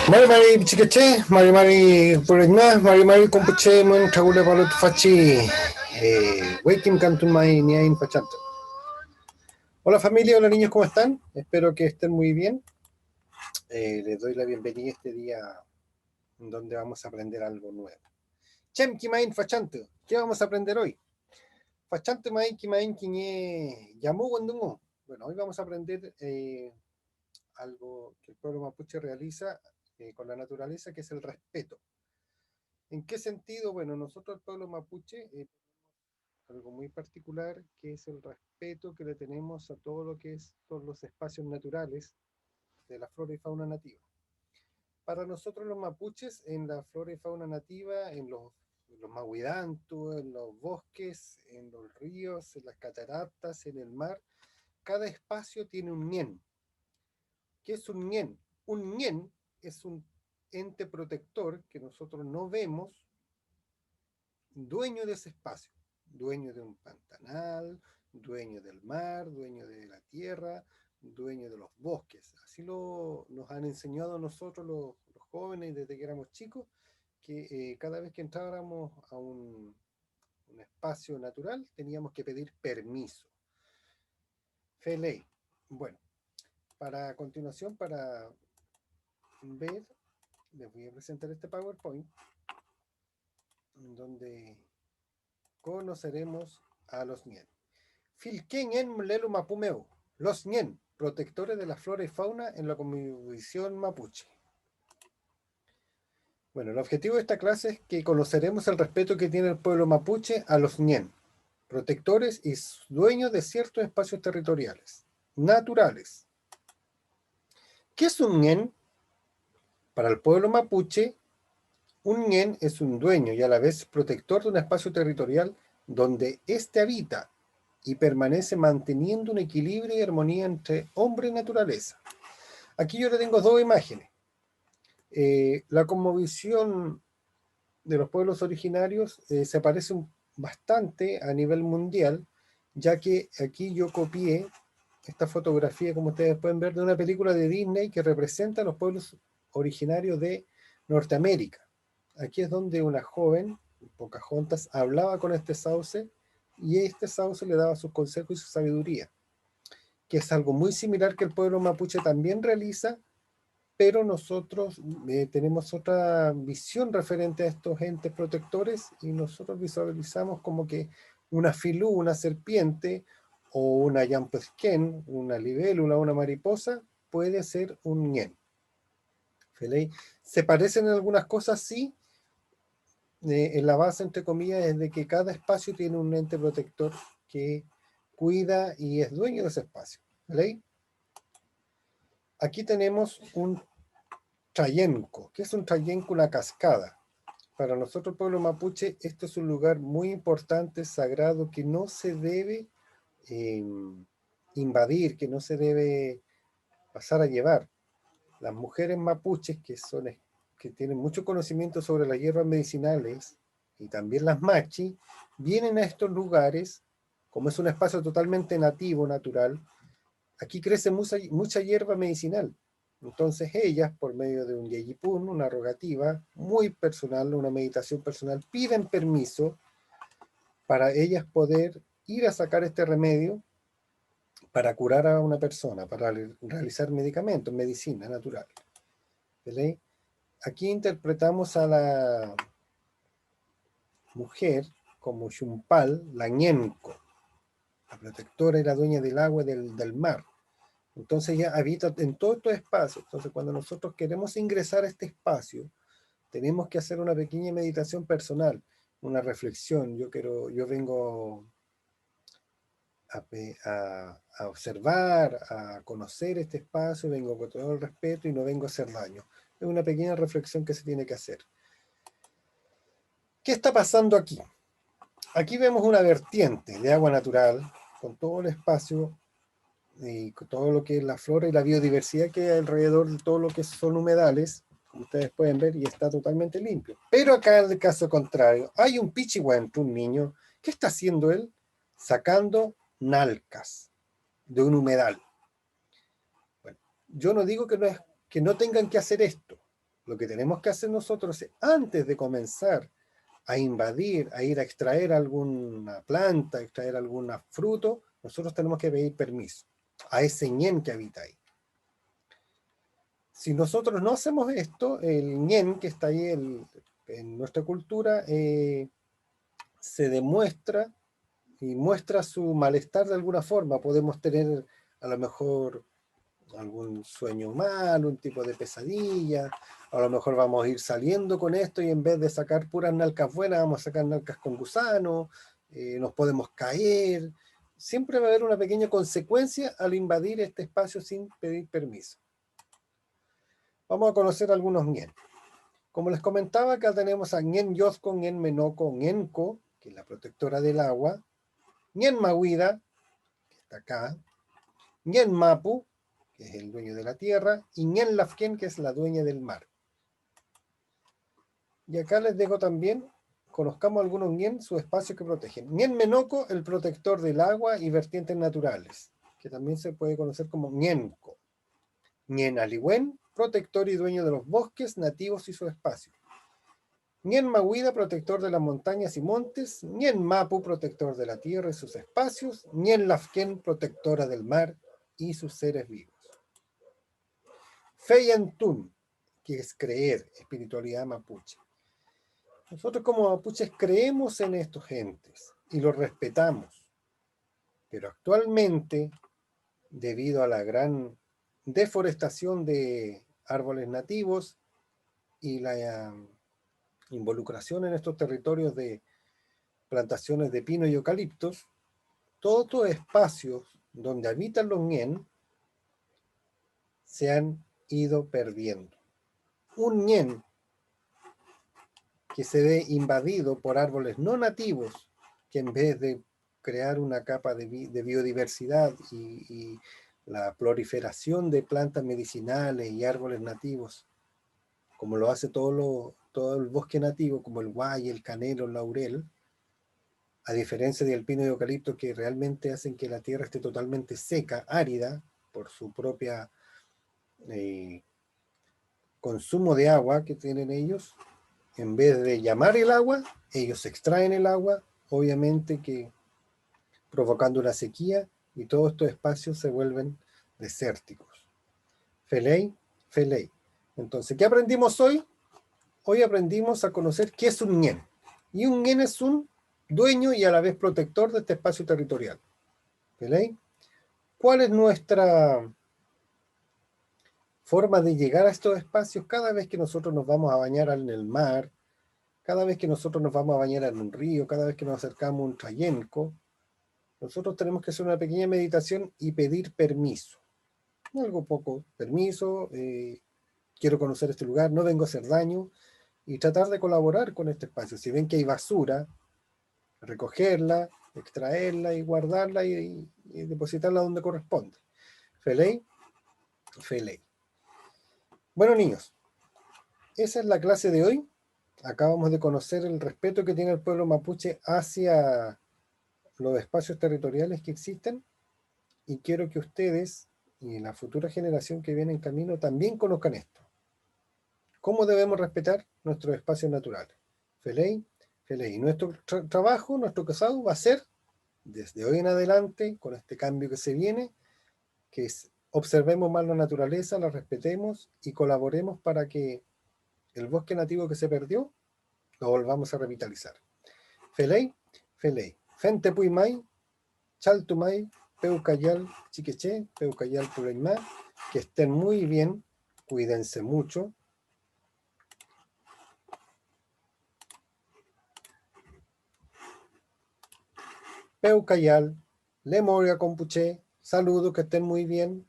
Mari Mari Chicache, Mari Mari Purigna, Mari Mari Compuche, Mun Tagule Palut Fachi, Waking Cantun Mai Niain Pachanta. Hola familia, hola niños, ¿cómo están? Espero que estén muy bien. Les doy la bienvenida a este día en donde vamos a aprender algo nuevo. Chem Kimain Fachante, ¿qué vamos a aprender hoy? Fachante Mai Kimain Kiñe Yamu Wandungo. Bueno, hoy vamos a aprender algo que el pueblo mapuche realiza con la naturaleza, que es el respeto. ¿En qué sentido? Bueno, nosotros el pueblo mapuche algo muy particular, que es el respeto que le tenemos a todo lo que es todos los espacios naturales de la flora y fauna nativa. Para nosotros los mapuches, en la flora y fauna nativa, en los mahuidantu, en los bosques, en los ríos, en las cataratas, en el mar, cada espacio tiene un ñen. ¿Qué es un ñen? Un ñen es un ente protector que nosotros no vemos, dueño de ese espacio, dueño de un pantanal, dueño del mar, dueño de la tierra, dueño de los bosques. Así nos han enseñado a nosotros los jóvenes desde que éramos chicos, que cada vez que entrábamos a un espacio natural teníamos que pedir permiso. Fe ley. Bueno, para continuación, para ver, les voy a presentar este PowerPoint, en donde conoceremos a los ñen. Filquén en Mlelu Mapumeu, los ñen, protectores de la flora y fauna en la convicción mapuche. Bueno, el objetivo de esta clase es que conoceremos el respeto que tiene el pueblo mapuche a los ñen, protectores y dueños de ciertos espacios territoriales, naturales. ¿Qué es un ñen? Para el pueblo mapuche, un ñen es un dueño y a la vez protector de un espacio territorial donde éste habita y permanece manteniendo un equilibrio y armonía entre hombre y naturaleza. Aquí yo le tengo dos imágenes. La cosmovisión de los pueblos originarios se parece bastante a nivel mundial, ya que aquí yo copié esta fotografía, como ustedes pueden ver, de una película de Disney que representa a los pueblos originarios de Norteamérica. Aquí es donde una joven, Pocahontas, hablaba con este sauce y este sauce le daba sus consejos y su sabiduría, que es algo muy similar que el pueblo mapuche también realiza, pero nosotros tenemos otra visión referente a estos entes protectores y nosotros visualizamos como que una filú, una serpiente, o una yampezquén, una libélula, una mariposa, puede ser un ñen. ¿Se parecen en algunas cosas? Sí. En la base, entre comillas, es de que cada espacio tiene un ente protector que cuida y es dueño de ese espacio. ¿Vale? Aquí tenemos un Chayenco. ¿Qué es un Chayenco? Una cascada. Para nosotros, el pueblo mapuche, esto es un lugar muy importante, sagrado, que no se debe eh, invadir, que no se debe pasar a llevar. Las mujeres mapuches, que tienen mucho conocimiento sobre las hierbas medicinales, y también las machi, vienen a estos lugares, como es un espacio totalmente nativo, natural, aquí crece mucha hierba medicinal. Entonces ellas, por medio de un yeyipún, una rogativa muy personal, una meditación personal, piden permiso para ellas poder ir a sacar este remedio para curar a una persona, para realizar medicamentos, medicina natural. ¿Vale? Aquí interpretamos a la mujer como Xumpal, la ñenco, la protectora y la dueña del agua y del mar. Entonces ella habita en todos estos espacios. Entonces cuando nosotros queremos ingresar a este espacio, tenemos que hacer una pequeña meditación personal, una reflexión. Yo vengo a observar, a conocer este espacio, vengo con todo el respeto y no vengo a hacer daño. Es una pequeña reflexión que se tiene que hacer. ¿Qué está pasando aquí? Aquí vemos una vertiente de agua natural con todo el espacio y con todo lo que es la flora y la biodiversidad que hay alrededor de todo lo que son humedales, como ustedes pueden ver, y está totalmente limpio. Pero acá en el caso contrario, hay un pichihuento, un niño. ¿Qué está haciendo él? Sacando nalcas de un humedal. Bueno, yo no digo que no tengan que hacer esto. Lo que tenemos que hacer nosotros es, antes de comenzar a invadir, a ir a extraer alguna planta, extraer algún fruto, nosotros tenemos que pedir permiso a ese ñen que habita ahí. Si nosotros no hacemos esto, el ñen que está ahí en nuestra cultura se demuestra y muestra su malestar de alguna forma. Podemos tener a lo mejor algún sueño malo, un tipo de pesadilla, a lo mejor vamos a ir saliendo con esto y en vez de sacar puras nalcas buenas, vamos a sacar nalcas con gusano, nos podemos caer. Siempre va a haber una pequeña consecuencia al invadir este espacio sin pedir permiso. Vamos a conocer algunos ñen. Como les comentaba, acá tenemos a Ñen Yozco, Ñen Menoco, Ñenco, que es la protectora del agua, Ñen Mahuida, que está acá, Ñen Mapu, que es el dueño de la tierra, y Ñen Lafken, que es la dueña del mar. Y acá les dejo también, conozcamos algunos Ñen, sus espacios que protegen. Ñen Menoco, el protector del agua y vertientes naturales, que también se puede conocer como Ñenco. Ñen Aliwen, protector y dueño de los bosques nativos y sus espacios. Ñen Mahuida, protector de las montañas y montes. Ñen Mapu, protector de la tierra y sus espacios. Ñen Lafken, protectora del mar y sus seres vivos. Feyantún, que es creer, espiritualidad mapuche. Nosotros como mapuches creemos en estos gentes y los respetamos, pero actualmente, debido a la gran deforestación de árboles nativos y la involucración en estos territorios de plantaciones de pino y eucaliptos, todos estos espacios donde habitan los ñen se han ido perdiendo. Un ñen que se ve invadido por árboles no nativos, que en vez de crear una capa de biodiversidad y la proliferación de plantas medicinales y árboles nativos, como lo hace todo el bosque nativo, como el guay, el canelo, el laurel, a diferencia del pino y eucalipto, que realmente hacen que la tierra esté totalmente seca, árida, por su propia consumo de agua que tienen ellos. En vez de llamar el agua, ellos extraen el agua, obviamente que provocando una sequía, y todos estos espacios se vuelven desérticos. Feley, Feley. Entonces, ¿qué aprendimos hoy? Hoy aprendimos a conocer qué es un ñen. Y un ñen es un dueño y a la vez protector de este espacio territorial. Feley. ¿Cuál es nuestra forma de llegar a estos espacios cada vez que nosotros nos vamos a bañar en el mar, cada vez que nosotros nos vamos a bañar en un río, cada vez que nos acercamos a un trayenco? Nosotros tenemos que hacer una pequeña meditación y pedir permiso. Algo poco, permiso, quiero conocer este lugar, no vengo a hacer daño, y tratar de colaborar con este espacio. Si ven que hay basura, recogerla, extraerla y guardarla y depositarla donde corresponde. Feley, Feley. Bueno, niños, esa es la clase de hoy. Acabamos de conocer el respeto que tiene el pueblo mapuche hacia los espacios territoriales que existen, y quiero que ustedes y la futura generación que viene en camino también conozcan esto. ¿Cómo debemos respetar nuestros espacios naturales? Feley, Feley. Y nuestro trabajo, nuestro casado va a ser, desde hoy en adelante, con este cambio que se viene, que es, observemos más la naturaleza, la respetemos y colaboremos para que el bosque nativo que se perdió lo volvamos a revitalizar. Feley, Feley. Fente Puimay, Chaltumay, Peucayal, Chiqueché, Peucayal, Pureymá. Que estén muy bien, cuídense mucho. Peucayal, Lemoria Compuché, saludos, que estén muy bien.